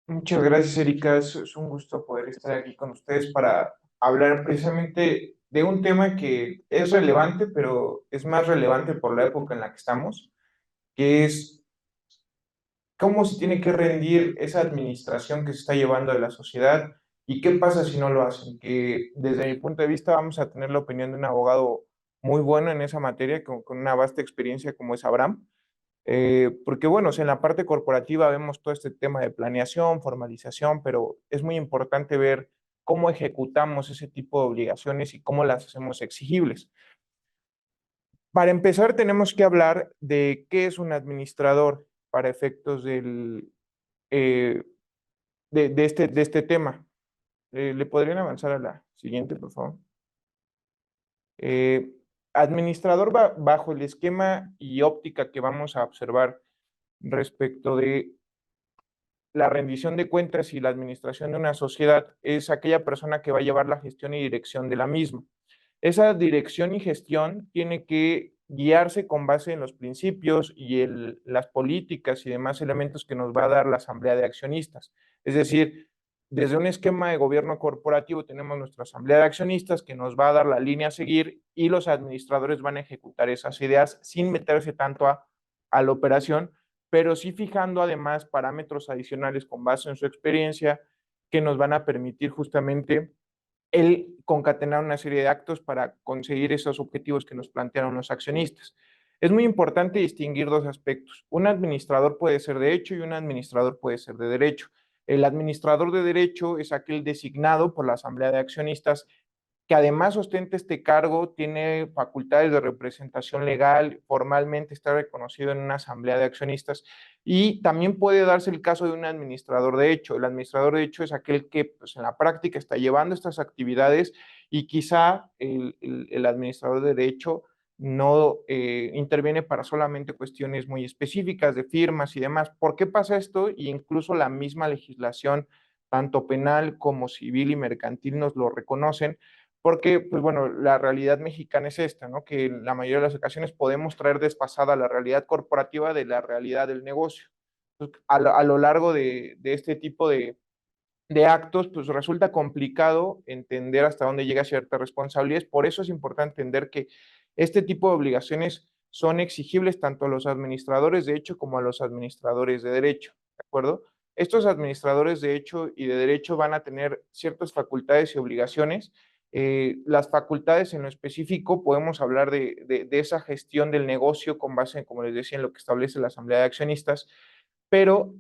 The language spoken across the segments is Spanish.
Muchas gracias, Erika. Es un gusto poder estar aquí con ustedes para hablar precisamente de un tema que es relevante, pero es más relevante por la época en la que estamos, que es cómo se tiene que rendir esa administración que se está llevando de la sociedad y qué pasa si no lo hacen. Que desde mi punto de vista vamos a tener la opinión de un abogado muy bueno en esa materia, con una vasta experiencia como es Abraham. Porque bueno, o sea, en la parte corporativa vemos todo este tema de planeación, formalización, pero es muy importante ver cómo ejecutamos ese tipo de obligaciones y cómo las hacemos exigibles. Para empezar, tenemos que hablar de qué es un administrador para efectos eh, de este tema. ¿Le podrían avanzar a la siguiente, por favor? Eh, Administrador bajo el esquema y óptica que vamos a observar respecto de la rendición de cuentas y la administración de una sociedad es aquella persona que va a llevar la gestión y dirección de la misma. Esa dirección y gestión tiene que guiarse con base en los principios y las políticas y demás elementos que nos va a dar la asamblea de accionistas. Es decir, desde un esquema de gobierno corporativo tenemos nuestra asamblea de accionistas que nos va a dar la línea a seguir y los administradores van a ejecutar esas ideas sin meterse tanto a la operación, pero sí fijando además parámetros adicionales con base en su experiencia que nos van a permitir justamente el concatenar una serie de actos para conseguir esos objetivos que nos plantearon los accionistas. Es muy importante distinguir dos aspectos. Un administrador puede ser de hecho y un administrador puede ser de derecho. El administrador de derecho es aquel designado por la asamblea de accionistas que además ostenta este cargo, tiene facultades de representación legal, formalmente está reconocido en una asamblea de accionistas y también puede darse el caso de un administrador de hecho. El administrador de hecho es aquel que pues, en la práctica está llevando estas actividades y quizá el administrador de derecho no interviene para solamente cuestiones muy específicas de firmas y demás. ¿Por qué pasa esto? Y incluso la misma legislación, tanto penal como civil y mercantil, nos lo reconocen porque, pues bueno, la realidad mexicana es esta, ¿no? Que en la mayoría de las ocasiones podemos traer desfasada la realidad corporativa de la realidad del negocio. Entonces, a lo largo de este tipo de actos, pues resulta complicado entender hasta dónde llega cierta responsabilidad. Por eso es importante entender que este tipo de obligaciones son exigibles tanto a los administradores de hecho como a los administradores de derecho, ¿de acuerdo? Estos administradores de hecho y de derecho van a tener ciertas facultades y obligaciones. Las facultades en lo específico podemos hablar de esa gestión del negocio con base, como les decía, en lo que establece la Asamblea de Accionistas, pero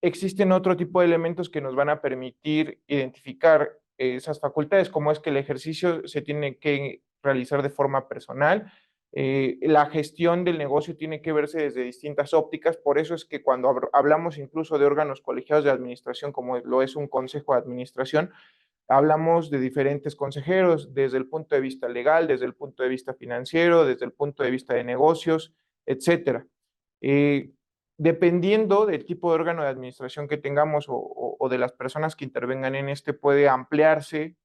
existen otro tipo de elementos que nos van a permitir identificar esas facultades, como es que el ejercicio se tiene que realizar de forma personal, la gestión del negocio tiene que verse desde distintas ópticas, por eso es que cuando hablamos incluso de órganos colegiados de administración, como lo es un consejo de administración, hablamos de diferentes consejeros desde el punto de vista legal, desde el punto de vista financiero, desde el punto de vista de negocios, etcétera. Eh, Dependiendo del tipo de órgano de administración que tengamos o de las personas que intervengan en este, puede ampliarse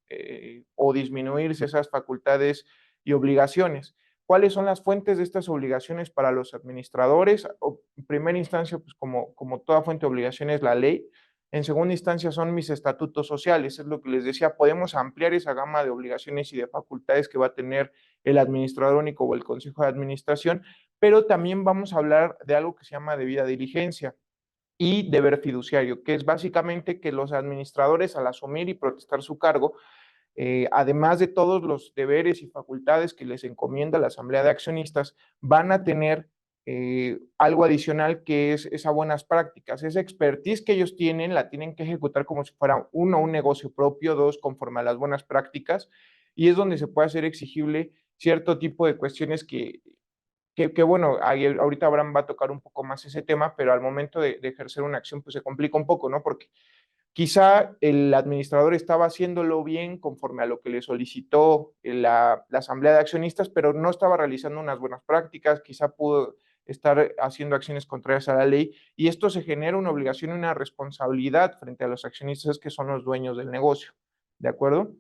o disminuirse esas facultades y obligaciones. ¿Cuáles son las fuentes de estas obligaciones para los administradores? En primera instancia, pues como toda fuente de obligación es la ley. En segunda instancia son mis estatutos sociales, es lo que les decía, podemos ampliar esa gama de obligaciones y de facultades que va a tener el administrador único o el consejo de administración, pero también vamos a hablar de algo que se llama debida diligencia y deber fiduciario, que es básicamente que los administradores al asumir y protestar su cargo, además de todos los deberes y facultades que les encomienda la Asamblea de Accionistas, van a tener algo adicional que es esas buenas prácticas. Esa expertise que ellos tienen la tienen que ejecutar como si fuera uno, un negocio propio, dos, conforme a las buenas prácticas, y es donde se puede hacer exigible cierto tipo de cuestiones que bueno, ahorita Abraham va a tocar un poco más ese tema, pero al momento de ejercer una acción, pues se complica un poco, ¿no? Porque quizá el administrador estaba haciéndolo bien conforme a lo que le solicitó la asamblea de accionistas, pero no estaba realizando unas buenas prácticas, quizá pudo estar haciendo acciones contrarias a la ley y esto se genera una obligación y una responsabilidad frente a los accionistas que son los dueños del negocio, ¿de acuerdo?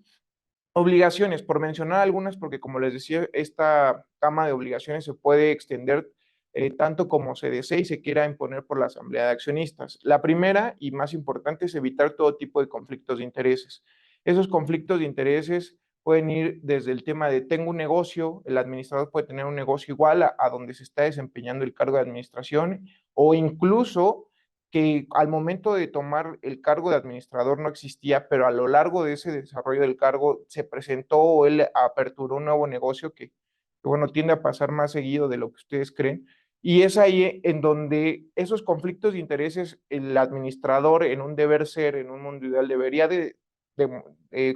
Obligaciones, por mencionar algunas, porque como les decía, esta gama de obligaciones se puede extender tanto como se desee y se quiera imponer por la Asamblea de Accionistas. La primera y más importante es evitar todo tipo de conflictos de intereses. Esos conflictos de intereses pueden ir desde el tema de tengo un negocio, el administrador puede tener un negocio igual a donde se está desempeñando el cargo de administración, o incluso que al momento de tomar el cargo de administrador no existía, pero a lo largo de ese desarrollo del cargo se presentó o él aperturó un nuevo negocio que bueno, tiende a pasar más seguido de lo que ustedes creen. Y es ahí en donde esos conflictos de intereses, el administrador en un deber ser, en un mundo ideal, debería de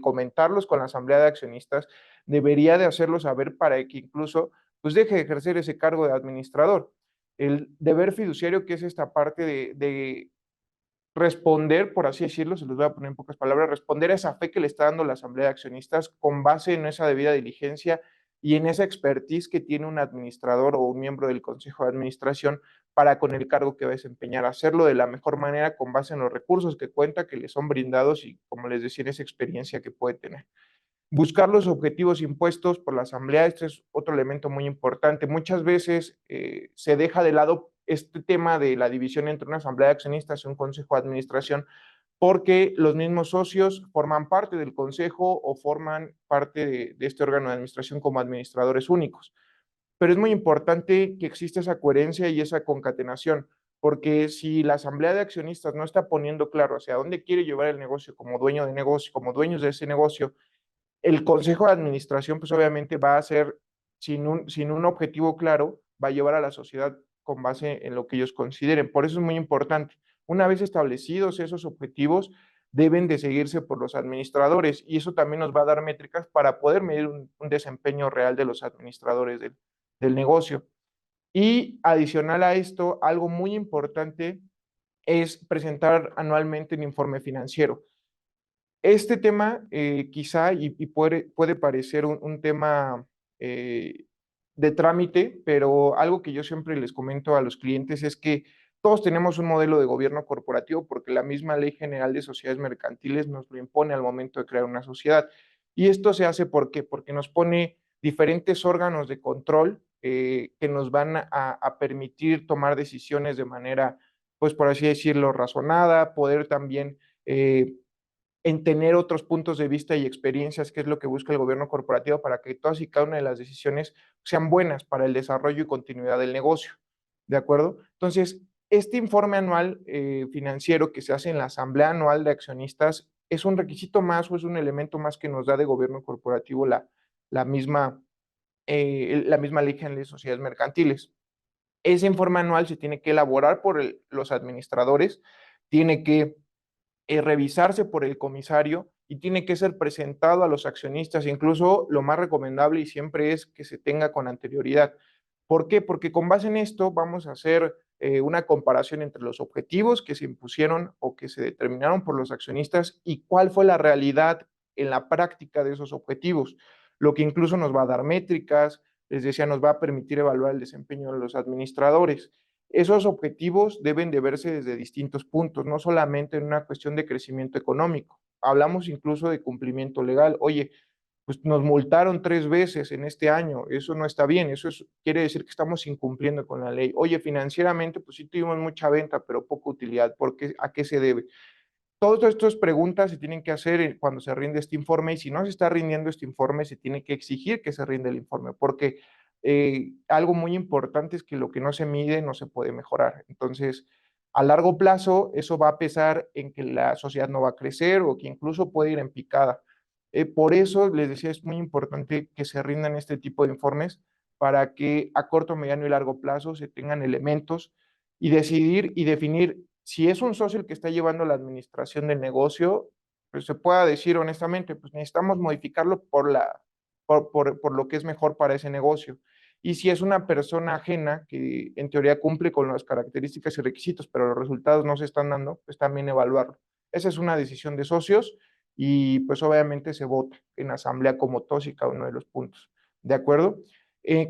comentarlos con la asamblea de accionistas, debería de hacerlo saber para que incluso pues deje de ejercer ese cargo de administrador. El deber fiduciario, que es esta parte de responder, por así decirlo, se los voy a poner en pocas palabras, responder a esa fe que le está dando la asamblea de accionistas con base en esa debida diligencia y en esa expertise que tiene un administrador o un miembro del consejo de administración para con el cargo que va a desempeñar, hacerlo de la mejor manera con base en los recursos que cuenta, que le son brindados y, como les decía, en esa experiencia que puede tener. Buscar los objetivos impuestos por la asamblea, este es otro elemento muy importante. Muchas veces se deja de lado este tema de la división entre una asamblea de accionistas y un consejo de administración, porque los mismos socios forman parte del consejo o forman parte de este órgano de administración como administradores únicos. Pero es muy importante que exista esa coherencia y esa concatenación, porque si la asamblea de accionistas no está poniendo claro hacia dónde quiere llevar el negocio como dueño de negocio, como dueños de ese negocio, el consejo de administración, pues obviamente va a ser, sin un objetivo claro, va a llevar a la sociedad con base en lo que ellos consideren. Por eso es muy importante. Una vez establecidos esos objetivos, deben de seguirse por los administradores y eso también nos va a dar métricas para poder medir un desempeño real de los administradores del negocio. Y adicional a esto, algo muy importante es presentar anualmente un informe financiero. Este tema quizá y puede parecer un tema eh, de trámite, pero algo que yo siempre les comento a los clientes es que todos tenemos un modelo de gobierno corporativo porque la misma Ley General de Sociedades Mercantiles nos lo impone al momento de crear una sociedad. Y esto se hace ¿por qué? Porque nos pone diferentes órganos de control que nos van a permitir tomar decisiones de manera, pues por así decirlo, razonada, poder también en tener otros puntos de vista y experiencias, que es lo que busca el gobierno corporativo para que todas y cada una de las decisiones sean buenas para el desarrollo y continuidad del negocio. ¿De acuerdo? Entonces, este informe anual financiero que se hace en la Asamblea Anual de Accionistas es un requisito más o es un elemento más que nos da de gobierno corporativo la misma, la misma ley general de sociedades mercantiles. Ese informe anual se tiene que elaborar por los administradores, tiene que revisarse por el comisario y tiene que ser presentado a los accionistas. Incluso lo más recomendable y siempre es que se tenga con anterioridad. ¿Por qué? Porque con base en esto vamos a hacer una comparación entre los objetivos que se impusieron o que se determinaron por los accionistas y cuál fue la realidad en la práctica de esos objetivos, lo que incluso nos va a dar métricas, les decía, nos va a permitir evaluar el desempeño de los administradores. Esos objetivos deben de verse desde distintos puntos, no solamente en una cuestión de crecimiento económico. Hablamos incluso de cumplimiento legal. Oye, pues nos multaron 3 veces en este año, eso no está bien, quiere decir que estamos incumpliendo con la ley. Oye, financieramente, pues sí tuvimos mucha venta, pero poca utilidad, ¿a qué se debe? Todas estas preguntas se tienen que hacer cuando se rinde este informe y si no se está rindiendo este informe, se tiene que exigir que se rinde el informe, porque algo muy importante es que lo que no se mide no se puede mejorar. Entonces, a largo plazo, eso va a pesar en que la sociedad no va a crecer o que incluso puede ir en picada. Por eso, les decía, es muy importante que se rindan este tipo de informes para que a corto, mediano y largo plazo se tengan elementos y decidir y definir si es un socio el que está llevando la administración del negocio, pues se pueda decir honestamente, pues necesitamos modificarlo por lo que es mejor para ese negocio. Y si es una persona ajena que en teoría cumple con las características y requisitos, pero los resultados no se están dando, pues también evaluarlo. Esa es una decisión de socios y pues obviamente se vota en asamblea como todos y cada uno de los puntos. ¿De acuerdo?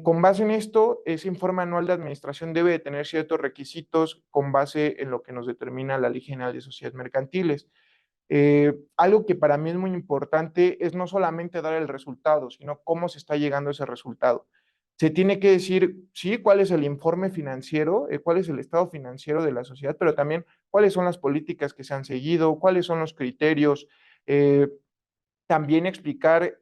Con base en esto, ese informe anual de administración debe de tener ciertos requisitos con base en lo que nos determina la Ley General de Sociedades Mercantiles. Algo que para mí es muy importante es no solamente dar el resultado, sino cómo se está llegando a ese resultado. Se tiene que decir, sí, cuál es el informe financiero, cuál es el estado financiero de la sociedad, pero también cuáles son las políticas que se han seguido, cuáles son los criterios, eh, también explicar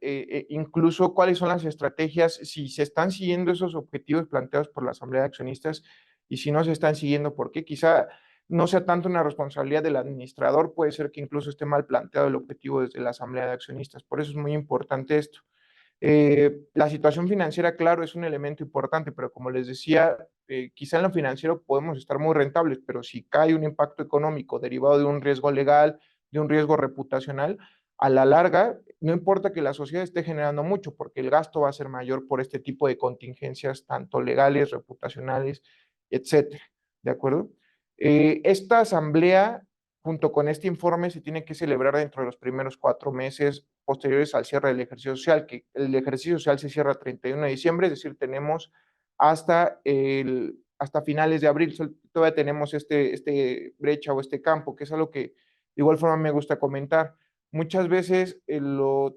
incluso cuáles son las estrategias, si se están siguiendo esos objetivos planteados por la Asamblea de Accionistas y si no se están siguiendo, ¿por qué? Quizá no sea tanto una responsabilidad del administrador, puede ser que incluso esté mal planteado el objetivo desde la Asamblea de Accionistas. Por eso es muy importante esto. La situación financiera, claro, es un elemento importante, pero como les decía, quizá en lo financiero podemos estar muy rentables, pero si cae un impacto económico derivado de un riesgo legal, de un riesgo reputacional, a la larga, no importa que la sociedad esté generando mucho, porque el gasto va a ser mayor por este tipo de contingencias, tanto legales, reputacionales, etcétera. ¿De acuerdo? Esta asamblea, junto con este informe, se tiene que celebrar dentro de los primeros 4 meses posteriores al cierre del ejercicio social, que el ejercicio social se cierra el 31 de diciembre, es decir, tenemos hasta finales de abril, todavía tenemos este brecha o este campo, que es algo que de igual forma me gusta comentar. Muchas veces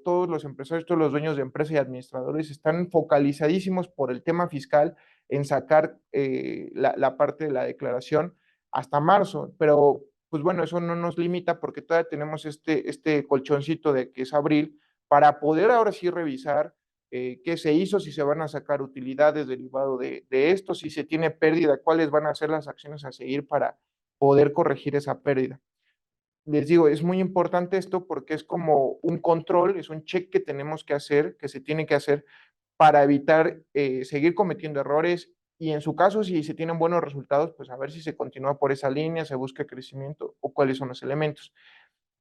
todos los empresarios, todos los dueños de empresas y administradores están focalizadísimos por el tema fiscal en sacar la parte de la declaración hasta marzo, pero pues bueno, eso no nos limita porque todavía tenemos este colchoncito de que es abril para poder ahora sí revisar qué se hizo, si se van a sacar utilidades derivado de esto, si se tiene pérdida, cuáles van a ser las acciones a seguir para poder corregir esa pérdida. Les digo, es muy importante esto porque es como un control, es un check que tenemos que hacer, que se tiene que hacer para evitar seguir cometiendo errores y en su caso, si se tienen buenos resultados, pues a ver si se continúa por esa línea, se busca crecimiento o cuáles son los elementos.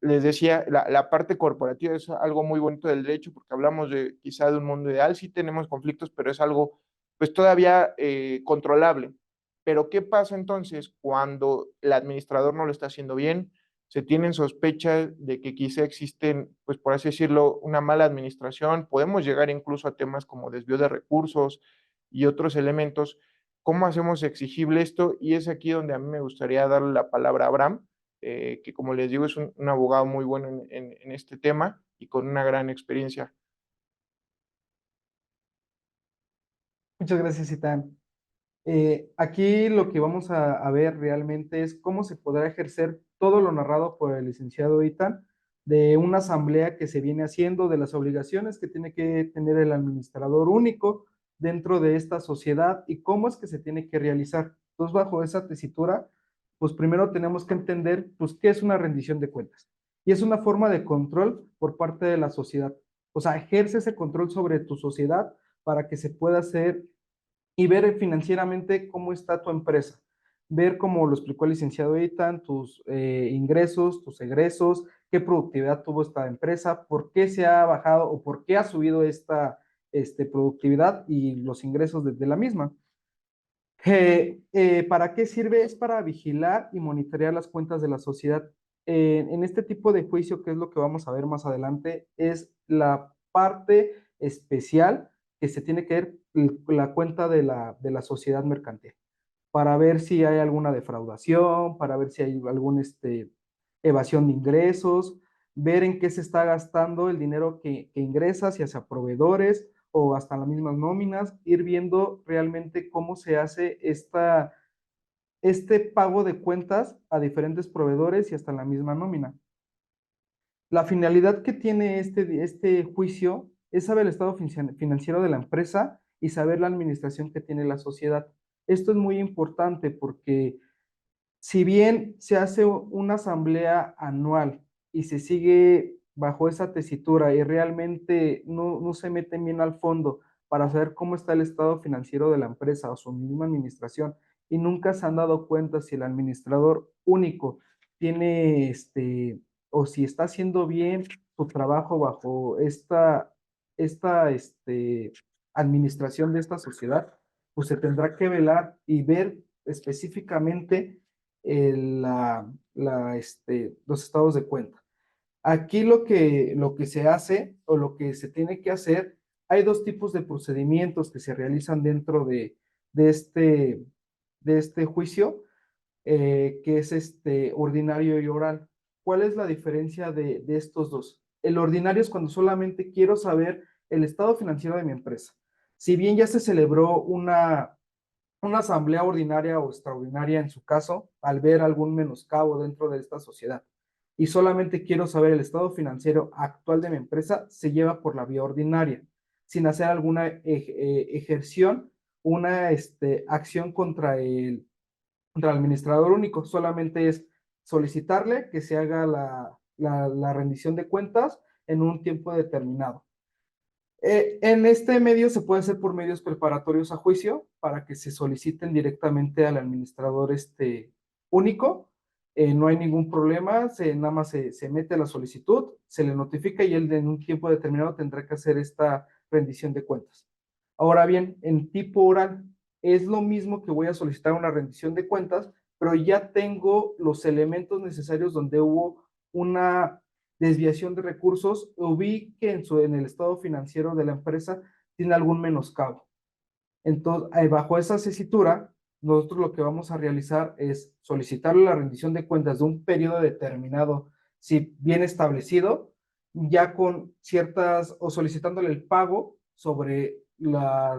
Les decía, la parte corporativa es algo muy bonito del derecho porque hablamos de quizá de un mundo ideal, sí tenemos conflictos, pero es algo pues todavía controlable. Pero ¿qué pasa entonces cuando el administrador no lo está haciendo bien? Se tienen sospechas de que quizá existen, pues por así decirlo, una mala administración. Podemos llegar incluso a temas como desvío de recursos y otros elementos. ¿Cómo hacemos exigible esto? Y es aquí donde a mí me gustaría darle la palabra a Abraham, que como les digo es un abogado muy bueno en este tema y con una gran experiencia. Muchas gracias, Itán. Aquí lo que vamos a ver realmente es cómo se podrá ejercer todo lo narrado por el licenciado Itán de una asamblea que se viene haciendo, de las obligaciones que tiene que tener el administrador único dentro de esta sociedad y cómo es que se tiene que realizar. Entonces, bajo esa tesitura, pues primero tenemos que entender, pues, qué es una rendición de cuentas. Y es una forma de control por parte de la sociedad. O sea, ejerce ese control sobre tu sociedad para que se pueda hacer y ver financieramente cómo está tu empresa. Ver, como lo explicó el licenciado Ethan, tus ingresos, tus egresos, qué productividad tuvo esta empresa, por qué se ha bajado o por qué ha subido esta productividad y los ingresos de la misma. ¿Para qué sirve? Es para vigilar y monitorear las cuentas de la sociedad. En este tipo de juicio, que es lo que vamos a ver más adelante, es la parte especial que se tiene que ver la cuenta de la sociedad mercantil, para ver si hay alguna defraudación, para ver si hay alguna evasión de ingresos, ver en qué se está gastando el dinero que ingresa, si hacia proveedores o hasta las mismas nóminas, ir viendo realmente cómo se hace este pago de cuentas a diferentes proveedores y hasta la misma nómina. La finalidad que tiene este juicio es saber el estado financiero de la empresa y saber la administración que tiene la sociedad. Esto es muy importante porque si bien se hace una asamblea anual y se sigue bajo esa tesitura y realmente no se meten bien al fondo para saber cómo está el estado financiero de la empresa o su misma administración y nunca se han dado cuenta si el administrador único tiene o si está haciendo bien su trabajo bajo esta administración de esta sociedad, pues se tendrá que velar y ver específicamente los estados de cuenta. Aquí lo que se hace o lo que se tiene que hacer, hay dos tipos de procedimientos que se realizan dentro de, este, de este juicio, que es ordinario y oral. ¿Cuál es la diferencia de estos dos? El ordinario es cuando solamente quiero saber el estado financiero de mi empresa. Si bien ya se celebró una asamblea ordinaria o extraordinaria en su caso, al ver algún menoscabo dentro de esta sociedad, y solamente quiero saber el estado financiero actual de mi empresa, se lleva por la vía ordinaria, sin hacer alguna ejerción, una acción contra el administrador único, solamente es solicitarle que se haga la rendición de cuentas en un tiempo determinado. En este medio se puede hacer por medios preparatorios a juicio para que se soliciten directamente al administrador único. No hay ningún problema, nada más se mete la solicitud, se le notifica y él en un tiempo determinado tendrá que hacer esta rendición de cuentas. Ahora bien, en tipo oral es lo mismo que voy a solicitar una rendición de cuentas, pero ya tengo los elementos necesarios donde hubo una desviación de recursos o vi que en el estado financiero de la empresa tiene algún menoscabo. Entonces, bajo esa tesitura, nosotros lo que vamos a realizar es solicitarle la rendición de cuentas de un periodo determinado, si bien establecido, ya con ciertas, o solicitándole el pago sobre la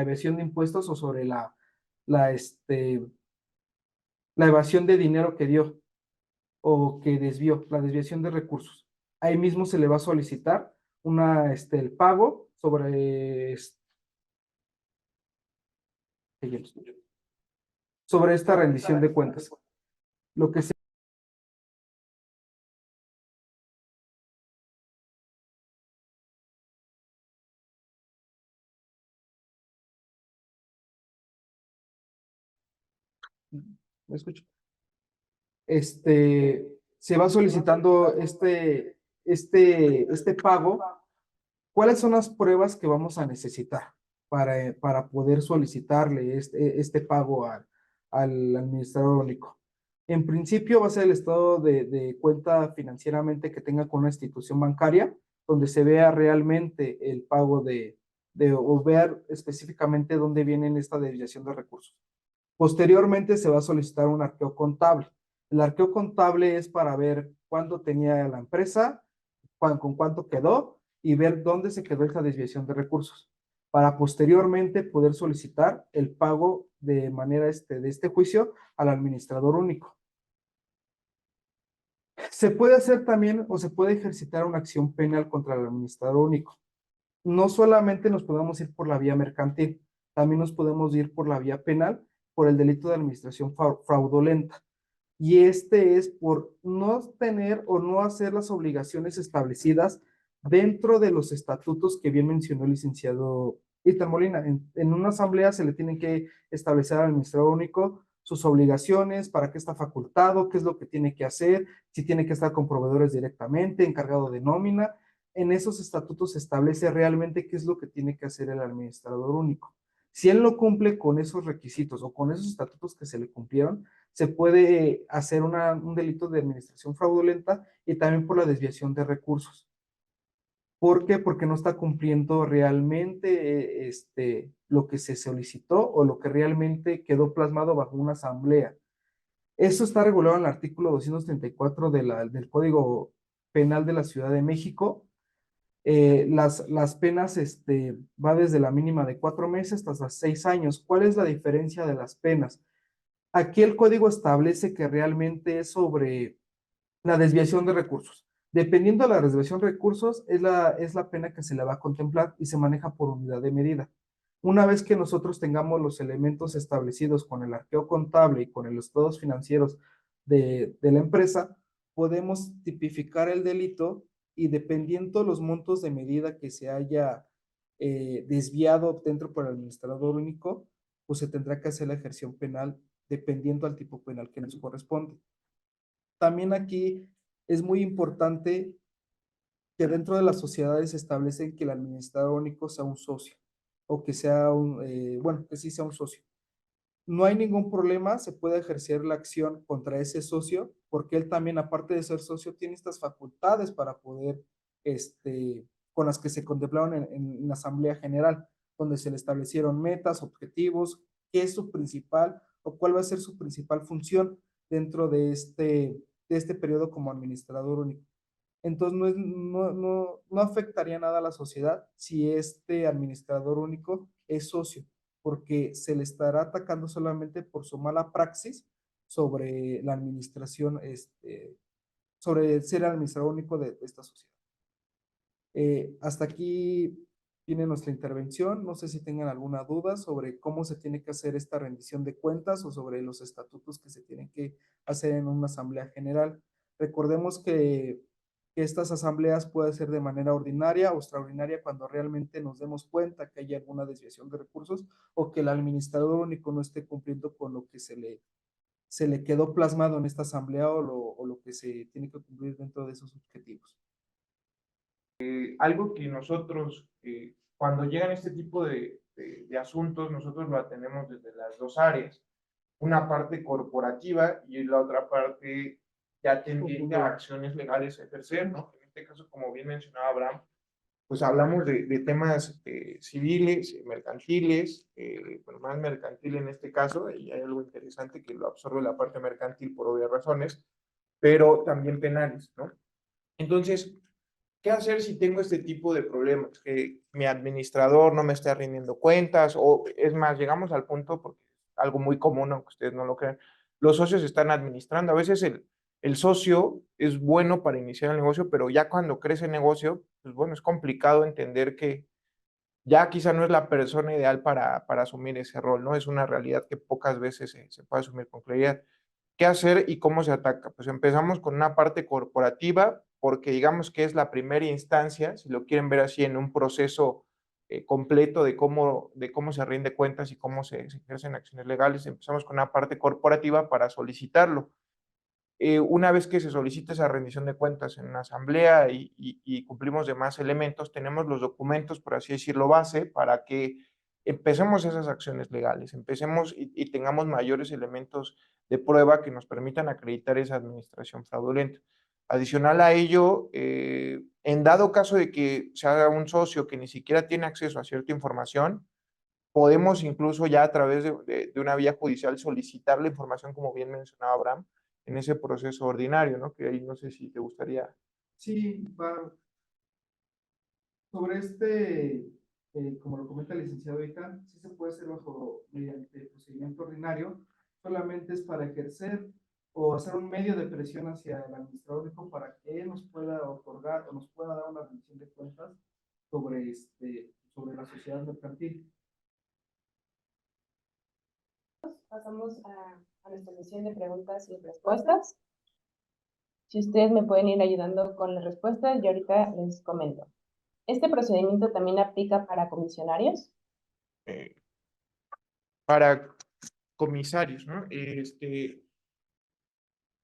evasión de impuestos o sobre la, la evasión de dinero que dio o que desvió, la desviación de recursos. Ahí mismo se le va a solicitar el pago sobre esta rendición de cuentas. Lo que se... ¿Me escucho? Se va solicitando este pago. ¿Cuáles son las pruebas que vamos a necesitar para poder solicitarle este pago al administrador único? En principio va a ser el estado de cuenta financieramente que tenga con una institución bancaria, donde se vea realmente el pago o ver específicamente dónde viene esta desviación de recursos. Posteriormente se va a solicitar un arqueo contable. El arqueo contable es para ver cuándo tenía la empresa, con cuánto quedó y ver dónde se quedó esa desviación de recursos, para posteriormente poder solicitar el pago de manera de este juicio al administrador único. Se puede hacer también o se puede ejercitar una acción penal contra el administrador único. No solamente nos podemos ir por la vía mercantil, también nos podemos ir por la vía penal por el delito de administración fraudulenta. Y es por no tener o no hacer las obligaciones establecidas dentro de los estatutos que bien mencionó el licenciado Itan Molina. En una asamblea se le tienen que establecer al administrador único sus obligaciones, para qué está facultado, qué es lo que tiene que hacer, si tiene que estar con proveedores directamente, encargado de nómina. En esos estatutos se establece realmente qué es lo que tiene que hacer el administrador único. Si él no cumple con esos requisitos o con esos estatutos que se le cumplieron, se puede hacer un delito de administración fraudulenta y también por la desviación de recursos. ¿Por qué? Porque no está cumpliendo realmente lo que se solicitó o lo que realmente quedó plasmado bajo una asamblea. Eso está regulado en el artículo 234 del Código Penal de la Ciudad de México. Las penas va desde la mínima de 4 meses hasta 6 años. ¿Cuál es la diferencia de las penas? Aquí el código establece que realmente es sobre la desviación de recursos. Dependiendo de la desviación de recursos, es la pena que se le va a contemplar y se maneja por unidad de medida. Una vez que nosotros tengamos los elementos establecidos con el arqueo contable y con los estados financieros de la empresa, podemos tipificar el delito y dependiendo los montos de medida que se haya desviado dentro por el administrador único, pues se tendrá que hacer la ejerción penal dependiendo al tipo penal que nos corresponde. También aquí es muy importante que dentro de las sociedades se establecen que el administrador único sea un socio o que sea que sí sea un socio. No hay ningún problema, se puede ejercer la acción contra ese socio porque él también, aparte de ser socio, tiene estas facultades para poder, con las que se contemplaron en la Asamblea General, donde se le establecieron metas, objetivos, qué es su principal o cuál va a ser su principal función dentro de este periodo como administrador único. Entonces no afectaría nada a la sociedad si este administrador único es socio, porque se le estará atacando solamente por su mala praxis sobre la administración, sobre ser el administrador único de esta sociedad. Hasta aquí tiene nuestra intervención. No sé si tengan alguna duda sobre cómo se tiene que hacer esta rendición de cuentas o sobre los estatutos que se tienen que hacer en una asamblea general. Recordemos que estas asambleas pueden ser de manera ordinaria o extraordinaria cuando realmente nos demos cuenta que hay alguna desviación de recursos o que el administrador único no esté cumpliendo con lo que se le quedó plasmado en esta asamblea o lo que se tiene que cumplir dentro de esos objetivos. Algo que nosotros, cuando llegan este tipo de asuntos, nosotros lo atendemos desde las dos áreas. Una parte corporativa y la otra parte ya tendiente a acciones legales a ejercer, ¿no? En este caso, como bien mencionaba Abraham, pues hablamos de temas civiles, mercantiles, bueno, más mercantil en este caso, y hay algo interesante que lo absorbe la parte mercantil por obvias razones, pero también penales, ¿no? Entonces, ¿qué hacer si tengo este tipo de problemas? Que mi administrador no me está rindiendo cuentas, o es más, llegamos al punto, porque es algo muy común, aunque ustedes no lo crean, los socios están administrando. A veces el socio es bueno para iniciar el negocio, pero ya cuando crece el negocio, pues bueno, es complicado entender que ya quizá no es la persona ideal para asumir ese rol, ¿no? Es una realidad que pocas veces se puede asumir con claridad. ¿Qué hacer y cómo se ataca? Pues empezamos con una parte corporativa, porque digamos que es la primera instancia, si lo quieren ver así, en un proceso completo de cómo se rinde cuentas y cómo se ejercen acciones legales. Empezamos con una parte corporativa para solicitarlo. Una vez que se solicita esa rendición de cuentas en una asamblea y cumplimos demás elementos, tenemos los documentos, por así decirlo, base para que empecemos esas acciones legales, empecemos y tengamos mayores elementos de prueba que nos permitan acreditar esa administración fraudulenta. Adicional a ello, en dado caso de que se haga un socio que ni siquiera tiene acceso a cierta información, podemos incluso ya a través de una vía judicial solicitar la información, como bien mencionaba Abraham, en ese proceso ordinario, ¿no? Que ahí no sé si te gustaría. Sí, sobre como lo comenta el licenciado Ica, sí se puede hacer bajo mediante procedimiento ordinario, solamente es para ejercer o hacer un medio de presión hacia el administrador único para que él nos pueda otorgar o nos pueda dar una rendición de cuentas sobre, sobre la sociedad mercantil. Pasamos a nuestra sesión de preguntas y respuestas. Si ustedes me pueden ir ayudando con las respuestas, yo ahorita les comento. ¿Este procedimiento también aplica para comisionarios? eh, para comisarios, ¿no?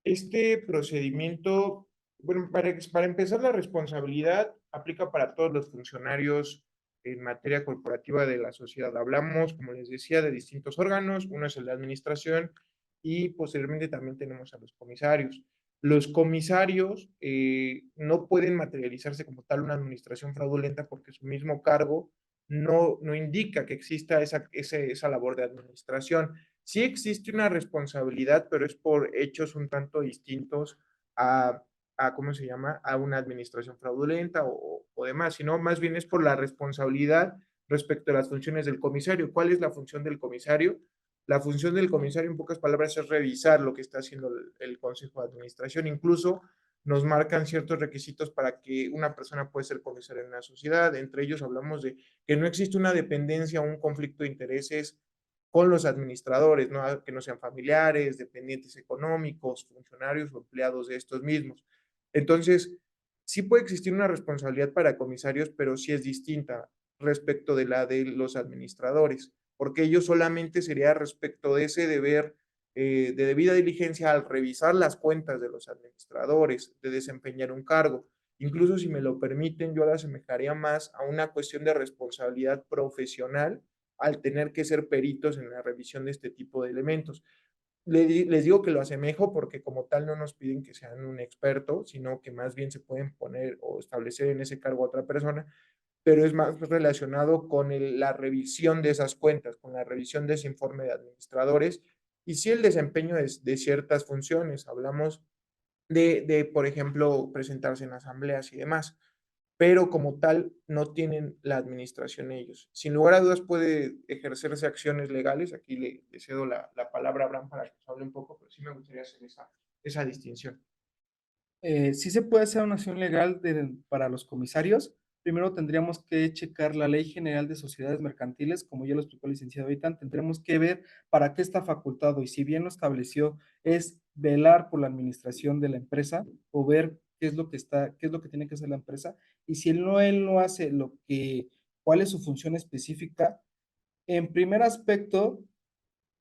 Este procedimiento, bueno, para empezar, la responsabilidad aplica para todos los funcionarios en materia corporativa de la sociedad. Hablamos, como les decía, de distintos órganos. Uno es el de administración y posteriormente también tenemos a los comisarios. Los comisarios no pueden materializarse como tal una administración fraudulenta porque su mismo cargo no indica que exista esa labor de administración. Sí existe una responsabilidad, pero es por hechos un tanto distintos a, ¿cómo se llama? A una administración fraudulenta o demás, sino más bien es por la responsabilidad respecto a las funciones del comisario. ¿Cuál es la función del comisario? La función del comisario, en pocas palabras, es revisar lo que está haciendo el Consejo de Administración. Incluso nos marcan ciertos requisitos para que una persona pueda ser comisario en una sociedad. Entre ellos hablamos de que no existe una dependencia o un conflicto de intereses con los administradores, ¿no? Que no sean familiares, dependientes económicos, funcionarios o empleados de estos mismos. Entonces, sí puede existir una responsabilidad para comisarios, pero sí es distinta respecto de la de los administradores, porque ellos solamente sería respecto de ese deber de debida diligencia al revisar las cuentas de los administradores, de desempeñar un cargo. Incluso si me lo permiten, yo la asemejaría más a una cuestión de responsabilidad profesional al tener que ser peritos en la revisión de este tipo de elementos. Les digo que lo asemejo porque como tal no nos piden que sean un experto, sino que más bien se pueden poner o establecer en ese cargo a otra persona, pero es más relacionado con la revisión de esas cuentas, con la revisión de ese informe de administradores y sí el desempeño de ciertas funciones. Hablamos por ejemplo, presentarse en asambleas y demás, pero como tal no tienen la administración ellos. Sin lugar a dudas puede ejercerse acciones legales, aquí le cedo la palabra a Abraham para que nos hable un poco, pero sí me gustaría hacer esa distinción. Sí se puede hacer una acción legal para los comisarios. Primero tendríamos que checar la Ley General de Sociedades Mercantiles, como ya lo explicó el licenciado ahorita, tendremos que ver para qué está facultado y si bien lo estableció, es velar por la administración de la empresa o ver qué es lo que tiene que hacer la empresa. Y si él no hace cuál es su función específica, en primer aspecto,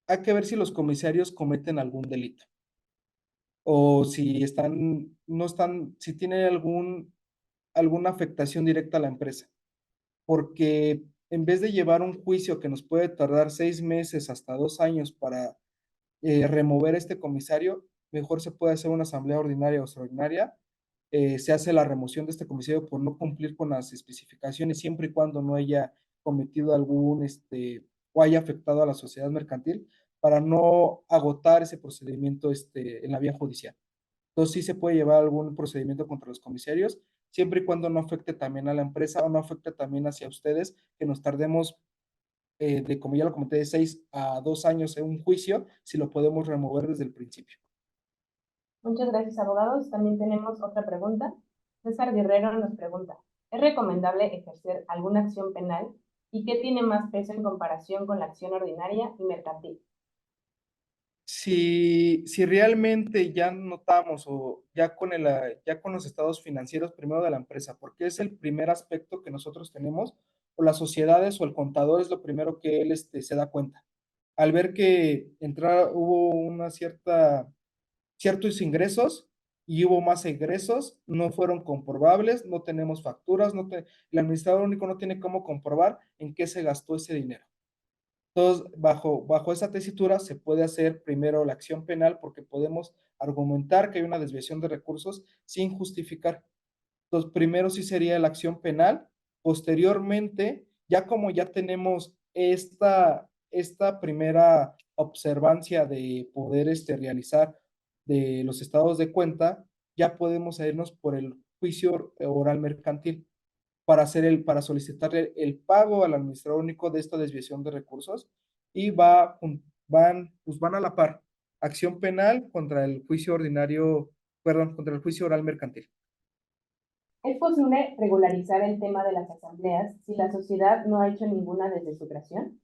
hay que ver si los comisarios cometen algún delito o si no están, si tiene alguna afectación directa a la empresa. Porque en vez de llevar un juicio que nos puede tardar 6 meses hasta 2 años para remover a este comisario, mejor se puede hacer una asamblea ordinaria o extraordinaria. Se hace la remoción de este comisario por no cumplir con las especificaciones, siempre y cuando no haya cometido o haya afectado a la sociedad mercantil, para no agotar ese procedimiento en la vía judicial. Entonces sí se puede llevar algún procedimiento contra los comisarios, siempre y cuando no afecte también a la empresa o no afecte también hacia ustedes, que nos tardemos como ya lo comenté, de 6 a 2 años en un juicio, si lo podemos remover desde el principio. Muchas gracias, abogados. También tenemos otra pregunta. César Guerrero nos pregunta, ¿es recomendable ejercer alguna acción penal y qué tiene más peso en comparación con la acción ordinaria y mercantil? Si realmente ya notamos o ya con los estados financieros primero de la empresa, porque es el primer aspecto que nosotros tenemos, o las sociedades o el contador es lo primero que él se da cuenta. Al ver que hubo ciertos ingresos y hubo más egresos, no fueron comprobables, no tenemos facturas, el administrador único no tiene cómo comprobar en qué se gastó ese dinero. Entonces, bajo esa tesitura se puede hacer primero la acción penal porque podemos argumentar que hay una desviación de recursos sin justificar. Entonces, primero sí sería la acción penal. Posteriormente, ya como ya tenemos esta primera observancia de poder realizar de los estados de cuenta, ya podemos irnos por el juicio oral mercantil para solicitarle el pago al administrador único de esta desviación de recursos y van a la par, acción penal contra el juicio ordinario, perdón, contra el juicio oral mercantil. ¿Es posible regularizar el tema de las asambleas si la sociedad no ha hecho ninguna desde su creación?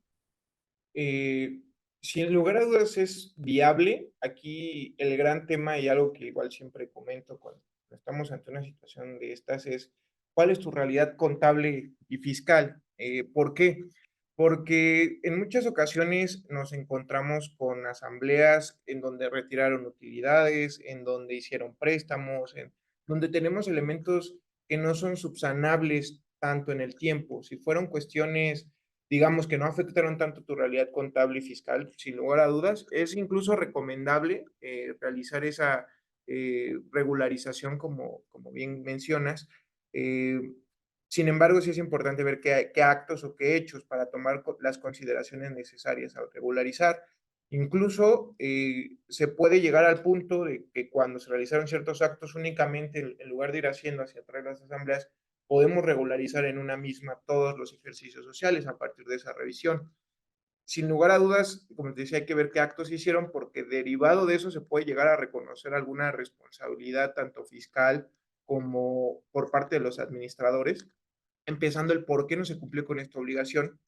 Sin lugar a dudas es viable. Aquí el gran tema y algo que igual siempre comento cuando estamos ante una situación de estas es cuál es tu realidad contable y fiscal. ¿Por qué? Porque en muchas ocasiones nos encontramos con asambleas en donde retiraron utilidades, en donde hicieron préstamos, en donde tenemos elementos que no son subsanables tanto en el tiempo. Si fueron cuestiones, digamos, que no afectaron tanto tu realidad contable y fiscal, sin lugar a dudas, es incluso recomendable realizar esa regularización como bien mencionas. Eh, Sin embargo, sí es importante ver qué actos o qué hechos para tomar las consideraciones necesarias al regularizar. Incluso se puede llegar al punto de que cuando se realizaron ciertos actos, únicamente en lugar de ir haciendo hacia atrás las asambleas, podemos regularizar en una misma todos los ejercicios sociales a partir de esa revisión. Sin lugar a dudas, como te decía, hay que ver qué actos hicieron, porque derivado de eso se puede llegar a reconocer alguna responsabilidad, tanto fiscal como por parte de los administradores, empezando el por qué no se cumplió con esta obligación.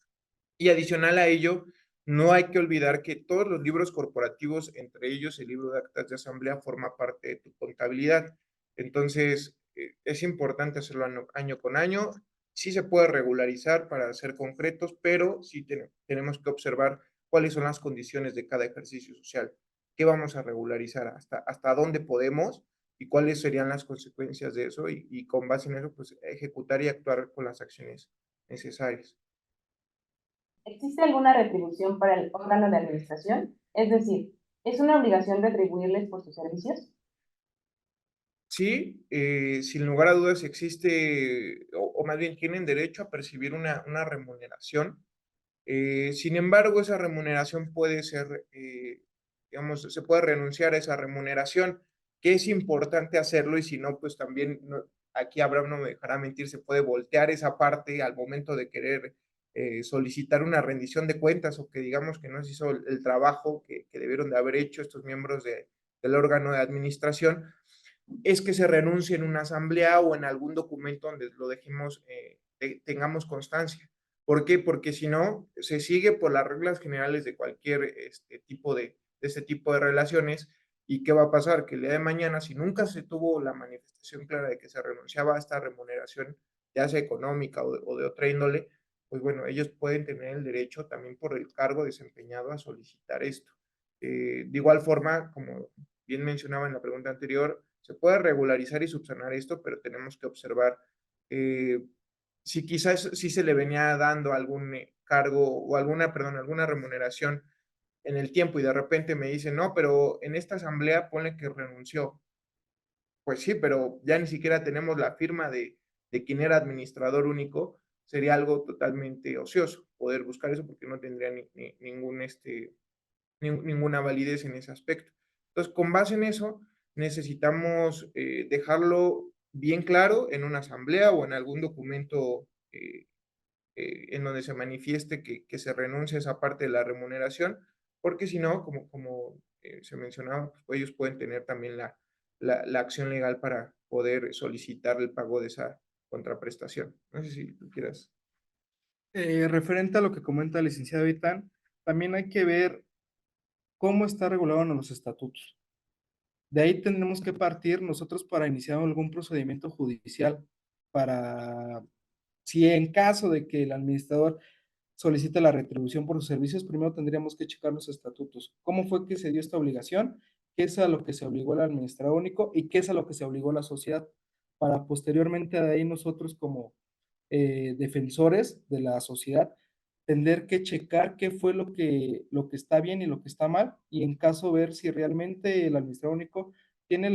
Y adicional a ello, no hay que olvidar que todos los libros corporativos, entre ellos el libro de actas de asamblea, forma parte de tu contabilidad. Entonces, es importante hacerlo año con año. Sí se puede regularizar para ser concretos, pero sí tenemos que observar cuáles son las condiciones de cada ejercicio social. ¿Qué vamos a regularizar? ¿Hasta dónde podemos? ¿Y cuáles serían las consecuencias de eso? Y con base en eso, pues ejecutar y actuar con las acciones necesarias. ¿Existe alguna retribución para el órgano de administración? Es decir, ¿es una obligación retribuirles por sus servicios? Sí, sin lugar a dudas existe, o más bien tienen derecho a percibir una remuneración. Sin embargo, esa remuneración puede ser, digamos, se puede renunciar a esa remuneración. que es importante hacerlo y si no, pues también aquí Abraham no me dejará mentir, se puede voltear esa parte al momento de querer solicitar una rendición de cuentas o que digamos que no se hizo el trabajo que debieron de haber hecho estos miembros del órgano de administración, es que se renuncie en una asamblea o en algún documento donde lo dejemos, tengamos constancia. ¿Por qué? Porque si no, se sigue por las reglas generales de cualquier este tipo de relaciones. ¿Y qué va a pasar? Que el día de mañana, si nunca se tuvo la manifestación clara de que se renunciaba a esta remuneración, ya sea económica o de otra índole, pues bueno, ellos pueden tener el derecho también por el cargo desempeñado a solicitar esto. De igual forma, como bien mencionaba en la pregunta anterior, se puede regularizar y subsanar esto, pero tenemos que observar si quizás sí se le venía dando algún cargo o alguna remuneración en el tiempo y de repente me dicen, no, pero en esta asamblea pone que renunció. Pues sí, pero ya ni siquiera tenemos la firma de quien era administrador único, sería algo totalmente ocioso poder buscar eso porque no tendría ninguna validez en ese aspecto. Entonces, con base en eso, necesitamos dejarlo bien claro en una asamblea o en algún documento en donde se manifieste que se renuncia a esa parte de la remuneración, porque si no, como se mencionaba, pues, ellos pueden tener también la acción legal para poder solicitar el pago de esa contraprestación. No sé si tú quieras. Referente a lo que comenta el licenciado Vitán, también hay que ver cómo está regulado en los estatutos. De ahí tendremos que partir nosotros para iniciar algún procedimiento judicial, para, si en caso de que el administrador solicite la retribución por sus servicios, primero tendríamos que checar los estatutos. ¿Cómo fue que se dio esta obligación? ¿Qué es a lo que se obligó el administrador único? ¿Y qué es a lo que se obligó la sociedad? Para posteriormente de ahí nosotros como defensores de la sociedad tener que checar qué fue lo que está bien y lo que está mal, y en caso ver si realmente el administrador único tiene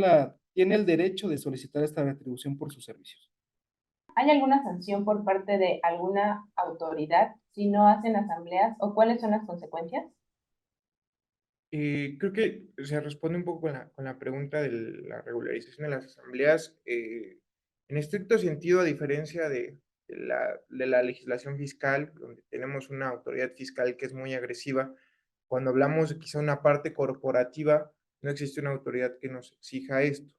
el derecho de solicitar esta retribución por sus servicios. ¿Hay alguna sanción por parte de alguna autoridad si no hacen asambleas o cuáles son las consecuencias? Creo que se responde un poco con la pregunta de la regularización de las asambleas. En estricto sentido, a diferencia de la legislación fiscal, donde tenemos una autoridad fiscal que es muy agresiva, cuando hablamos de quizá una parte corporativa, no existe una autoridad que nos exija esto.